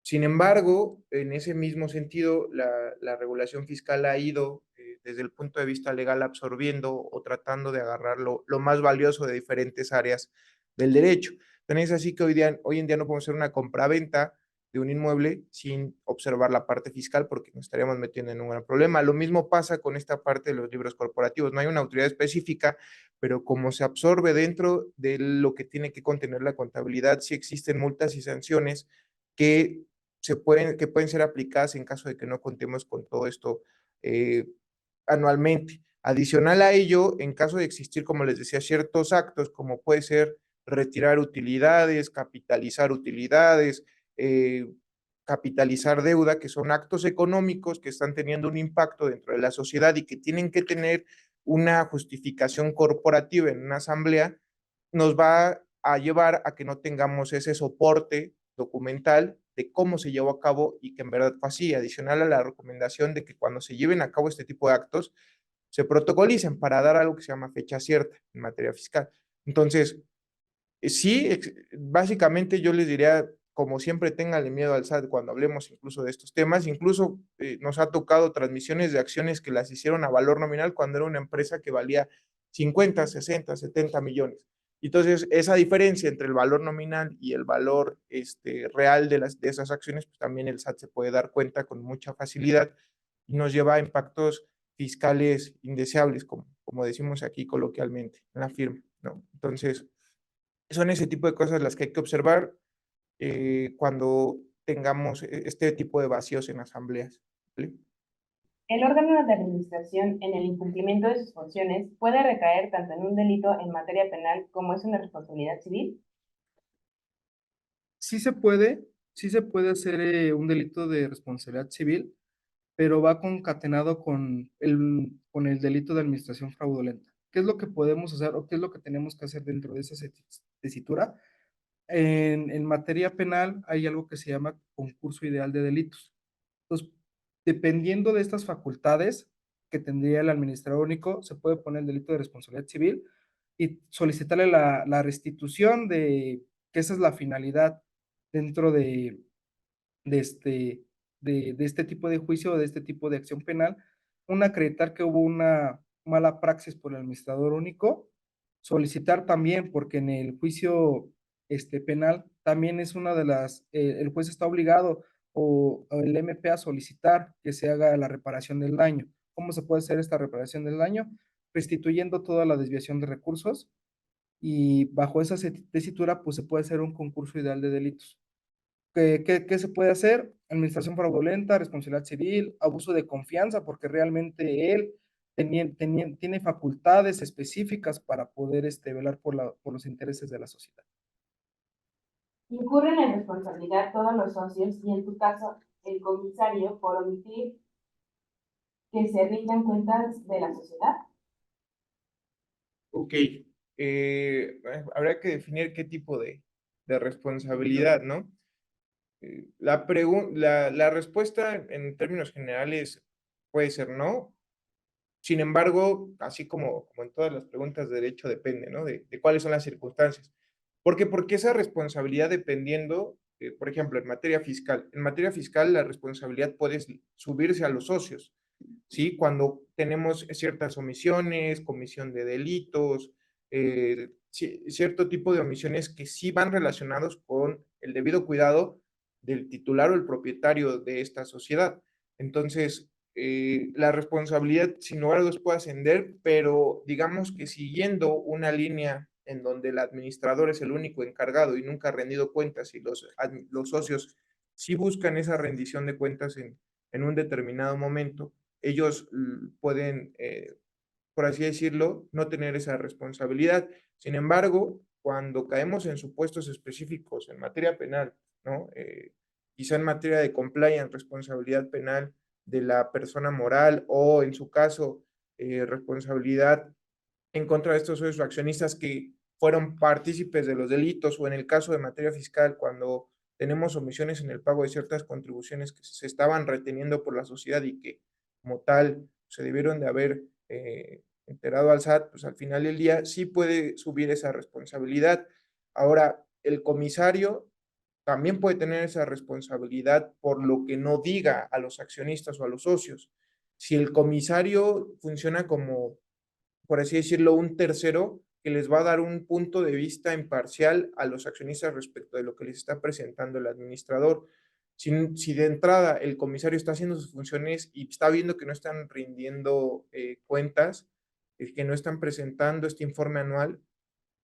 Sin embargo, en ese mismo sentido, la regulación fiscal ha ido, desde el punto de vista legal, absorbiendo o tratando de agarrar lo más valioso de diferentes áreas del derecho. Tenéis así que hoy en día no podemos hacer una compraventa de un inmueble sin observar la parte fiscal porque nos estaríamos metiendo en un gran problema. Lo mismo pasa con esta parte de los libros corporativos. No hay una autoridad específica, pero como se absorbe dentro de lo que tiene que contener la contabilidad, sí existen multas y sanciones que que pueden ser aplicadas en caso de que no contemos con todo esto eh, anualmente. Adicional a ello, en caso de existir, como les decía, ciertos actos, como puede ser retirar utilidades, capitalizar utilidades, capitalizar deuda, que son actos económicos que están teniendo un impacto dentro de la sociedad y que tienen que tener una justificación corporativa en una asamblea, nos va a llevar a que no tengamos ese soporte documental de cómo se llevó a cabo y que en verdad fue así, adicional a la recomendación de que cuando se lleven a cabo este tipo de actos, se protocolicen para dar algo que se llama fecha cierta en materia fiscal. Entonces, sí, básicamente yo les diría, como siempre, ténganle miedo al SAT cuando hablemos incluso de estos temas. Incluso nos ha tocado transmisiones de acciones que las hicieron a valor nominal cuando era una empresa que valía 50, 60, 70 millones. Entonces, esa diferencia entre el valor nominal y el valor real de esas acciones, pues también el SAT se puede dar cuenta con mucha facilidad y nos lleva a impactos fiscales indeseables, como decimos aquí coloquialmente en la firma, ¿no? Entonces, son ese tipo de cosas las que hay que observar cuando tengamos este tipo de vacíos en asambleas. ¿Vale? El órgano de administración, en el incumplimiento de sus funciones, puede recaer tanto en un delito en materia penal como es una responsabilidad civil. Sí sí se puede hacer un delito de responsabilidad civil, pero va concatenado con el delito de administración fraudulenta. ¿Qué es lo que podemos hacer o qué es lo que tenemos que hacer dentro de esa tesitura? en materia penal hay algo que se llama concurso ideal de delitos. Entonces, dependiendo de estas facultades que tendría el administrador único, se puede poner el delito de responsabilidad civil y solicitarle la restitución que esa es la finalidad dentro de de este tipo de juicio o de este tipo de acción penal, acreditar que hubo una mala praxis por el administrador único, solicitar también, porque en el juicio penal también es una de el juez está obligado o el MP a solicitar que se haga la reparación del daño. ¿Cómo se puede hacer esta reparación del daño? Restituyendo toda la desviación de recursos y bajo esa tesitura, pues se puede hacer un concurso ideal de delitos. ¿Qué se puede hacer? Administración fraudulenta, responsabilidad civil, abuso de confianza, porque realmente él tiene facultades específicas para poder velar por los intereses de la sociedad. Incurren en responsabilidad todos los socios y en tu caso el comisario por omitir que se rindan cuentas de la sociedad. Ok, habrá que definir qué tipo de responsabilidad, ¿no? La respuesta en términos generales puede ser no. Sin embargo, así como en todas las preguntas de derecho, depende, ¿no? De cuáles son las circunstancias. ¿Por qué? Porque esa responsabilidad dependiendo, por ejemplo, en materia fiscal la responsabilidad puede subirse a los socios, ¿sí? Cuando tenemos ciertas omisiones, comisión de delitos, cierto tipo de omisiones que sí van relacionados con el debido cuidado del titular o el propietario de esta sociedad. Entonces, la responsabilidad sin lugar a dudas puede ascender, pero digamos que siguiendo una línea en donde el administrador es el único encargado y nunca ha rendido cuentas y los socios sí buscan esa rendición de cuentas en un determinado momento, ellos pueden, por así decirlo, no tener esa responsabilidad. Sin embargo, cuando caemos en supuestos específicos en materia penal, ¿no? Quizá en materia de compliance, responsabilidad penal de la persona moral o en su caso, responsabilidad en contra de estos socios accionistas que fueron partícipes de los delitos o en el caso de materia fiscal, cuando tenemos omisiones en el pago de ciertas contribuciones que se estaban reteniendo por la sociedad y que como tal se debieron de haber enterado al SAT, pues al final del día sí puede subir esa responsabilidad. Ahora, el comisario también puede tener esa responsabilidad por lo que no diga a los accionistas o a los socios. Si el comisario funciona como, por así decirlo, un tercero que les va a dar un punto de vista imparcial a los accionistas respecto de lo que les está presentando el administrador. Si de entrada el comisario está haciendo sus funciones y está viendo que no están rindiendo cuentas, que no están presentando este informe anual,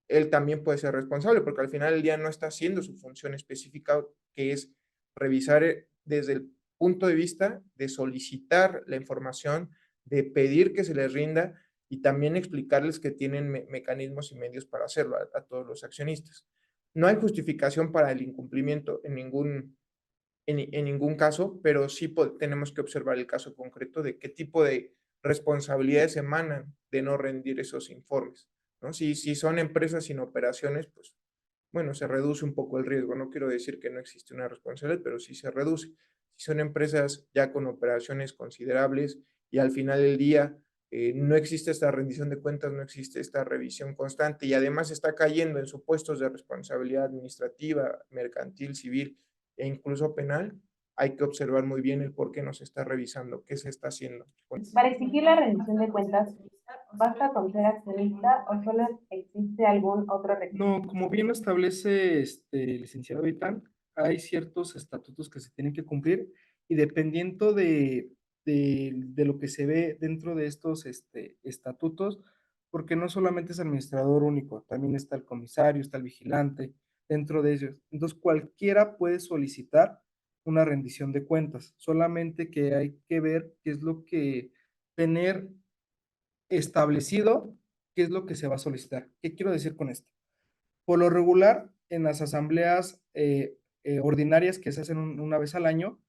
él también puede ser responsable, porque al final del día no está haciendo su función específica, que es revisar desde el punto de vista de solicitar la información, de pedir que se les rinda y también explicarles que tienen mecanismos y medios para hacerlo a todos los accionistas. No hay justificación para el incumplimiento en ningún caso, pero sí tenemos que observar el caso concreto de qué tipo de responsabilidades emanan de no rendir esos informes, ¿no? Si son empresas sin operaciones, pues bueno, se reduce un poco el riesgo. No quiero decir que no existe una responsabilidad, pero sí se reduce. Si son empresas ya con operaciones considerables y al final del día no existe esta rendición de cuentas, no existe esta revisión constante y además está cayendo en supuestos de responsabilidad administrativa, mercantil, civil e incluso penal, hay que observar muy bien el por qué no se está revisando, qué se está haciendo. Para exigir la rendición de cuentas, ¿basta con ser accionista o solo existe algún otro requisito? No, como bien lo establece el licenciado Vitán, hay ciertos estatutos que se tienen que cumplir y dependiendo de lo que se ve dentro de estos estatutos, porque no solamente es administrador único, también está el comisario, está el vigilante dentro de ellos. Entonces, cualquiera puede solicitar una rendición de cuentas, solamente que hay que ver qué es lo que tener establecido, qué es lo que se va a solicitar. ¿Qué quiero decir con esto? Por lo regular, en las asambleas ordinarias que se hacen una vez al año,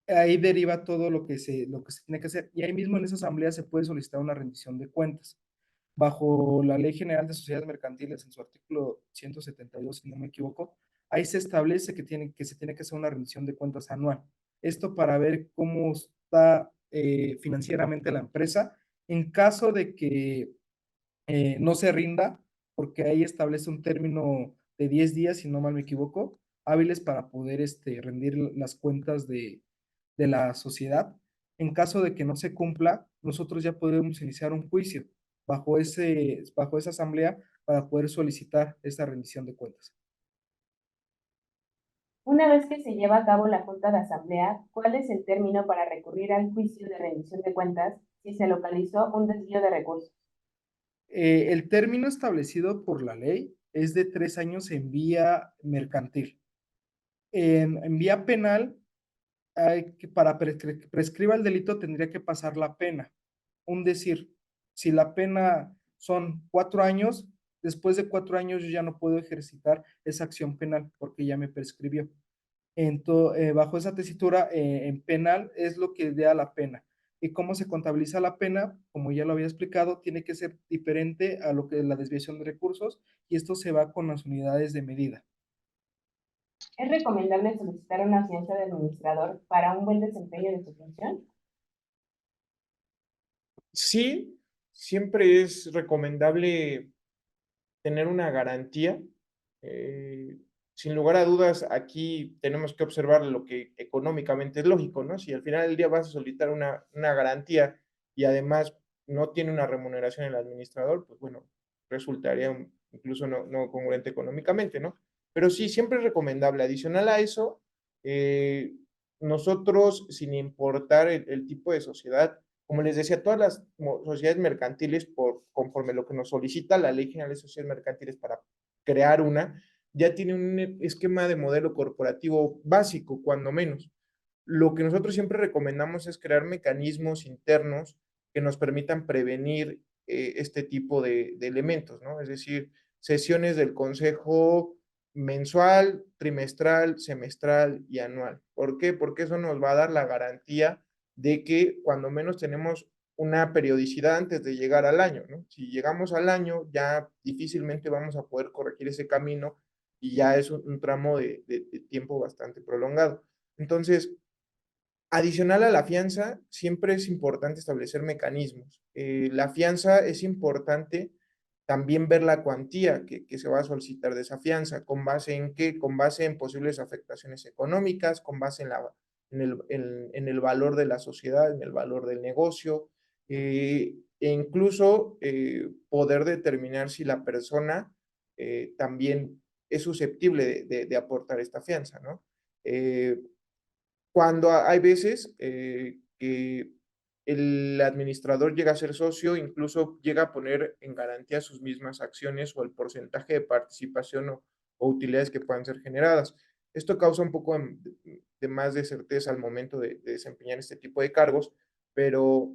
ahí deriva todo lo que se tiene que hacer. Y ahí mismo en esa asamblea se puede solicitar una rendición de cuentas. bajo la Ley General de Sociedades Mercantiles, en su artículo 172, si no me equivoco, ahí se establece que se tiene que hacer una rendición de cuentas anual. Esto para ver cómo está financieramente la empresa en caso de que no se rinda, porque ahí establece un término de 10 días, si no mal me equivoco, hábiles para poder rendir las cuentas de la sociedad. En caso de que no se cumpla, nosotros ya podemos iniciar un juicio bajo esa asamblea para poder solicitar esa rendición de cuentas. Una vez que se lleva a cabo la junta de asamblea, ¿cuál es el término para recurrir al juicio de rendición de cuentas si se localizó un desvío de recursos? El término establecido por la ley es de 3 años en vía mercantil. En vía penal, para prescriba el delito tendría que pasar la pena. Un decir, si la pena son 4 años, después de 4 años yo ya no puedo ejercitar esa acción penal porque ya me prescribió. Bajo esa tesitura, en penal es lo que da la pena. ¿Y cómo se contabiliza la pena? Como ya lo había explicado, tiene que ser diferente a lo que es la desviación de recursos y esto se va con las unidades de medida. ¿Es recomendable solicitar una fianza de administrador para un buen desempeño de su función? Sí, siempre es recomendable tener una garantía. eh, Sin lugar a dudas, aquí tenemos que observar lo que económicamente es lógico, ¿no? Si al final del día vas a solicitar una garantía y además no tiene una remuneración el administrador, pues bueno, resultaría incluso no congruente económicamente, ¿no? Pero sí, siempre es recomendable. Adicional a eso, eh, nosotros, sin importar el tipo de sociedad, como les decía, todas las sociedades mercantiles, conforme lo que nos solicita la Ley General de Sociedades Mercantiles para crear una, ya tiene un esquema de modelo corporativo básico, cuando menos. Lo que nosotros siempre recomendamos es crear mecanismos internos que nos permitan prevenir este tipo de elementos, ¿no? Es decir, sesiones del consejo mensual, trimestral, semestral y anual. ¿Por qué? Porque eso nos va a dar la garantía de que cuando menos tenemos una periodicidad antes de llegar al año, ¿no? Si llegamos al año, ya difícilmente vamos a poder corregir ese camino y ya es un tramo de tiempo bastante prolongado. Entonces, adicional a la fianza, siempre es importante establecer mecanismos. La fianza es importante también ver la cuantía que se va a solicitar de esa fianza, con base en qué, con base en posibles afectaciones económicas, con base en el valor de la sociedad, en el valor del negocio, e incluso poder determinar si la persona también es susceptible de aportar esta fianza, ¿no? Cuando hay veces que el administrador llega a ser socio, incluso llega a poner en garantía sus mismas acciones o el porcentaje de participación o utilidades que puedan ser generadas. Esto causa un poco de más de certeza al momento de desempeñar este tipo de cargos, pero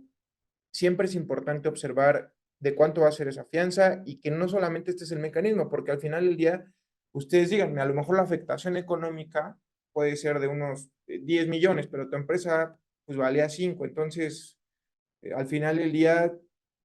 siempre es importante observar de cuánto va a ser esa fianza y que no solamente este es el mecanismo, porque al final del día, ustedes díganme, a lo mejor la afectación económica puede ser de unos 10 millones, pero tu empresa pues valía 5, entonces al final del día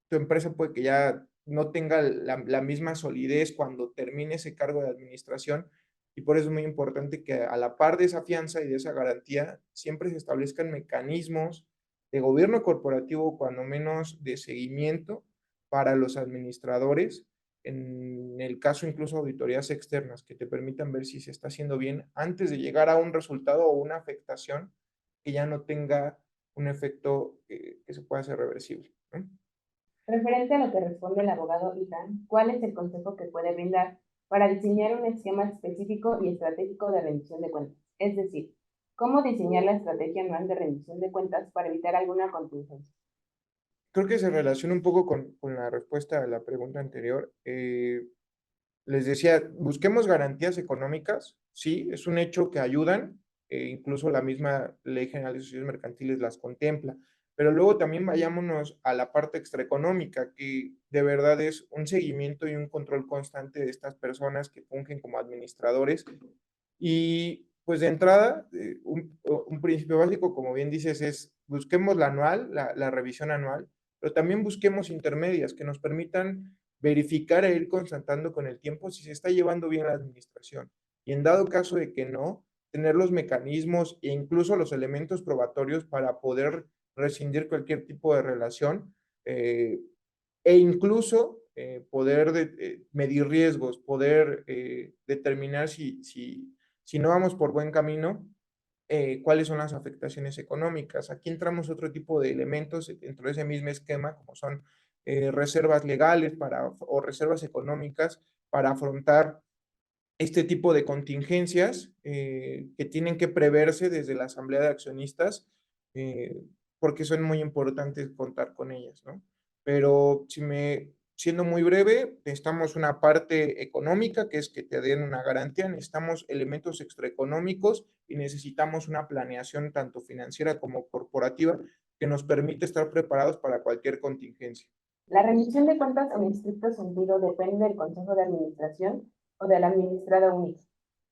tu empresa puede que ya no tenga la misma solidez cuando termine ese cargo de administración y por eso es muy importante que a la par de esa fianza y de esa garantía siempre se establezcan mecanismos de gobierno corporativo, cuando menos de seguimiento para los administradores, en el caso incluso auditorías externas que te permitan ver si se está haciendo bien antes de llegar a un resultado o una afectación que ya no tenga un efecto que se pueda hacer reversible, ¿no? Referente a lo que responde el abogado Ethan, ¿cuál es el consejo que puede brindar para diseñar un esquema específico y estratégico de rendición de cuentas? Es decir, ¿cómo diseñar la estrategia anual de rendición de cuentas para evitar alguna contingencia? Creo que se relaciona un poco con la respuesta a la pregunta anterior. Les decía, busquemos garantías económicas, sí, es un hecho que ayudan, incluso la misma Ley General de Sociedades Mercantiles las contempla, pero luego también vayámonos a la parte extraeconómica, que de verdad es un seguimiento y un control constante de estas personas que fungen como administradores. Y pues de entrada, un principio básico, como bien dices, es busquemos la anual, la revisión anual, pero también busquemos intermedias que nos permitan verificar e ir constatando con el tiempo si se está llevando bien la administración. Y en dado caso de que no, tener los mecanismos e incluso los elementos probatorios para poder rescindir cualquier tipo de relación e incluso poder medir riesgos, poder determinar si no vamos por buen camino, cuáles son las afectaciones económicas. Aquí entramos otro tipo de elementos dentro de ese mismo esquema, como son reservas legales o reservas económicas para afrontar este tipo de contingencias que tienen que preverse desde la asamblea de accionistas, eh, porque son muy importantes contar con ellas, ¿no? Pero siendo muy breve, necesitamos una parte económica, que es que te den una garantía, necesitamos elementos extraeconómicos y necesitamos una planeación tanto financiera como corporativa que nos permite estar preparados para cualquier contingencia. La rendición de cuentas en estricto sentido depende del Consejo de Administración o del administrado único.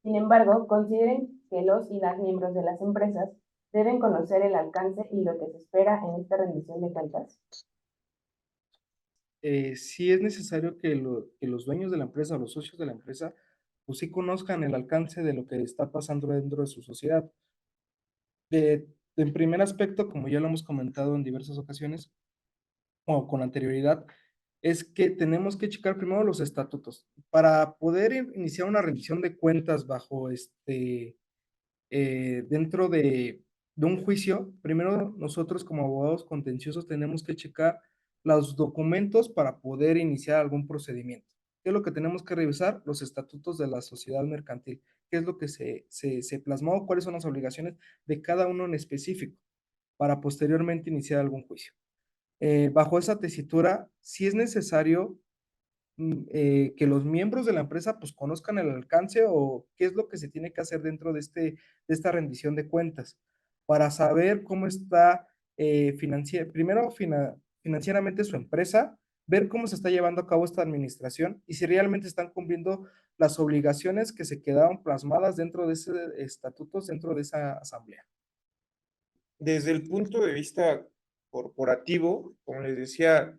Sin embargo, consideren que los y las miembros de las empresas deben conocer el alcance y lo que se espera en esta rendición de cuentas. Sí es necesario que los dueños de la empresa o los socios de la empresa, pues sí conozcan el alcance de lo que está pasando dentro de su sociedad. En primer aspecto, como ya lo hemos comentado en diversas ocasiones o con anterioridad, es que tenemos que checar primero los estatutos. Para poder iniciar una revisión de cuentas bajo dentro de un juicio, primero nosotros como abogados contenciosos tenemos que checar los documentos para poder iniciar algún procedimiento. ¿Qué es lo que tenemos que revisar? Los estatutos de la sociedad mercantil. ¿Qué es lo que se plasmó? ¿Cuáles son las obligaciones de cada uno en específico para posteriormente iniciar algún juicio? Bajo esa tesitura, sí es necesario que los miembros de la empresa pues conozcan el alcance o qué es lo que se tiene que hacer dentro de esta rendición de cuentas para saber cómo está primero financieramente su empresa, ver cómo se está llevando a cabo esta administración y si realmente están cumpliendo las obligaciones que se quedaron plasmadas dentro de ese estatutos, dentro de esa asamblea. Desde el punto de vista corporativo, como les decía,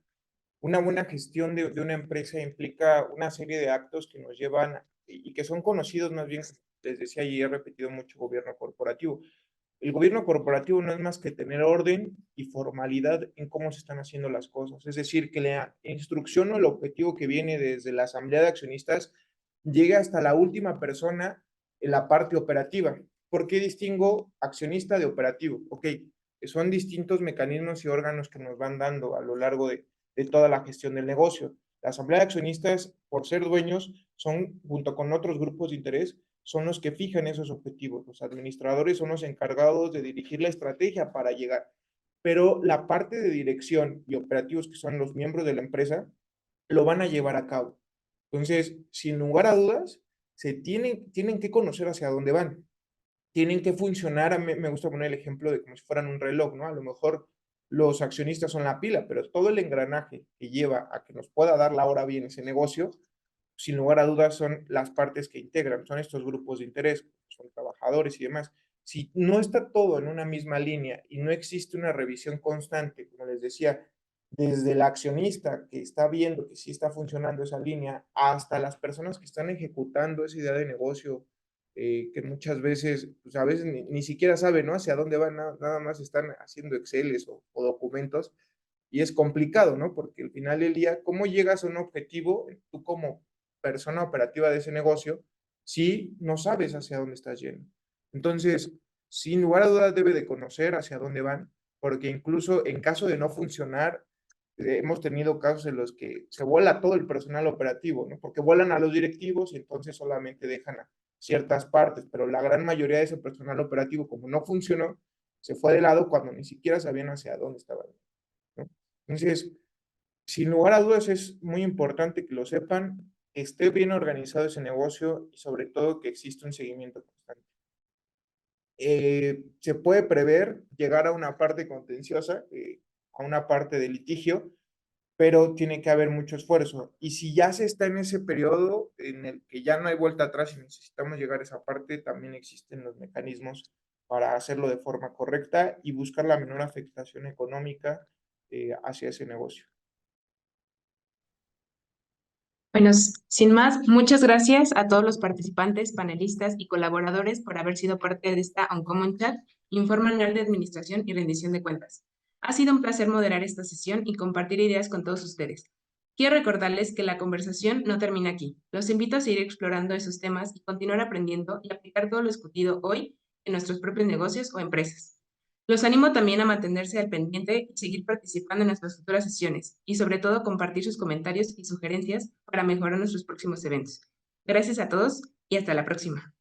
una buena gestión de una empresa implica una serie de actos que nos llevan y que son conocidos más bien, les decía y he repetido mucho, gobierno corporativo. El gobierno corporativo no es más que tener orden y formalidad en cómo se están haciendo las cosas. Es decir, que la instrucción o el objetivo que viene desde la asamblea de accionistas llegue hasta la última persona en la parte operativa. ¿Por qué distingo accionista de operativo? Ok, son distintos mecanismos y órganos que nos van dando a lo largo de toda la gestión del negocio. La asamblea de accionistas, por ser dueños, son, junto con otros grupos de interés, son los que fijan esos objetivos. Los administradores son los encargados de dirigir la estrategia para llegar. Pero la parte de dirección y operativos, que son los miembros de la empresa, lo van a llevar a cabo. Entonces, sin lugar a dudas, tienen que conocer hacia dónde van. Tienen que funcionar, a mí me gusta poner el ejemplo de como si fueran un reloj, ¿no? A lo mejor los accionistas son la pila, pero todo el engranaje que lleva a que nos pueda dar la hora bien ese negocio, sin lugar a dudas son las partes que integran, son estos grupos de interés, son trabajadores y demás. Si no está todo en una misma línea y no existe una revisión constante, como les decía, desde el accionista que está viendo que sí está funcionando esa línea, hasta las personas que están ejecutando esa idea de negocio, que muchas veces, pues a veces ni siquiera saben, ¿no? Hacia dónde van, nada más están haciendo Exceles o documentos, y es complicado, ¿no? Porque al final del día, ¿cómo llegas a un objetivo tú como persona operativa de ese negocio si no sabes hacia dónde estás yendo? Entonces, sin lugar a dudas debe de conocer hacia dónde van, porque incluso en caso de no funcionar, hemos tenido casos en los que se vuela todo el personal operativo, ¿no? Porque vuelan a los directivos y entonces solamente dejan a ciertas partes, pero la gran mayoría de ese personal operativo, como no funcionó, se fue de lado cuando ni siquiera sabían hacia dónde estaban, ¿no? Entonces, sin lugar a dudas es muy importante que lo sepan, que esté bien organizado ese negocio y sobre todo que exista un seguimiento constante. Se puede prever llegar a una parte contenciosa, a una parte de litigio, pero tiene que haber mucho esfuerzo. Y si ya se está en ese periodo en el que ya no hay vuelta atrás y necesitamos llegar a esa parte, también existen los mecanismos para hacerlo de forma correcta y buscar la menor afectación económica hacia ese negocio. Bueno, sin más, muchas gracias a todos los participantes, panelistas y colaboradores por haber sido parte de esta Uncommon Chat, Informe Anual de Administración y Rendición de Cuentas. Ha sido un placer moderar esta sesión y compartir ideas con todos ustedes. Quiero recordarles que la conversación no termina aquí. Los invito a seguir explorando esos temas y continuar aprendiendo y aplicar todo lo discutido hoy en nuestros propios negocios o empresas. Los animo también a mantenerse al pendiente y seguir participando en nuestras futuras sesiones y sobre todo compartir sus comentarios y sugerencias para mejorar nuestros próximos eventos. Gracias a todos y hasta la próxima.